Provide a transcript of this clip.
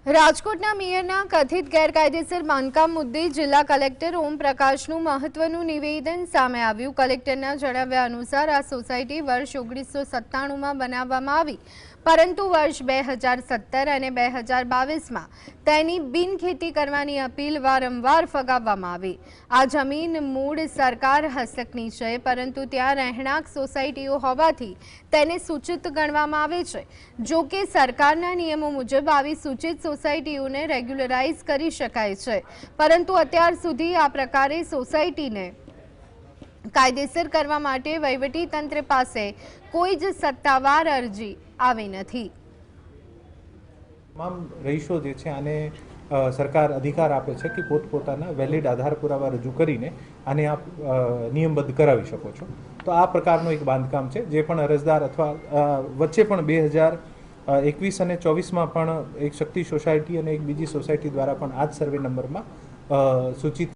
રાજકોટના મેયરના કથિત ગેરકાયદેસર બાંધકામ મુદ્દે જિલ્લા કલેક્ટર ઓમ પ્રકાશનું મહત્વનું નિવેદન સામે આવ્યું। કલેક્ટરના જણાવ્યા અનુસાર આ સોસાયટી વર્ષ 1997માં બનાવવામાં આવી, પરંતુ વર્ષ 2017 અને 2022માં તેની બિનખેતી કરવાની અપીલ વારંવાર ફગાવવામાં આવી। આ જમીન મૂળ સરકાર હસ્તકની છે, પરંતુ ત્યાં રહેણાંક સોસાયટીઓ હોવાથી તેને સૂચિત ગણવામાં આવે છે। જો કે સરકારના નિયમો મુજબ આવી સૂચિત સોસાયટીઓને રેગ્યુલરાઇઝ કરી શકાય છે, પરંતુ અત્યાર સુધી આ પ્રકારે સોસાયટીને કાયદેસર કરવા માટે વહીવટી તંત્ર પાસે કોઈ જ સત્તાવાર અરજી આવી નથી। તમામ રહીશો જે છે આને સરકાર અધિકાર આપે છે કે પોતપોતાના વેલિડ આધાર પુરાવા રજૂ કરીને આને આપ નિયમબદ્ધ કરાવી શકો છો। તો આ પ્રકારનું એક બાંધકામ છે, જે પણ અરજદાર અથવા વચ્ચે પણ 2021 અને 24માં પણ એક શક્તિ સોસાયટી અને એક બીજી સોસાયટી દ્વારા પણ આ જ સર્વે નંબરમાં સૂચિત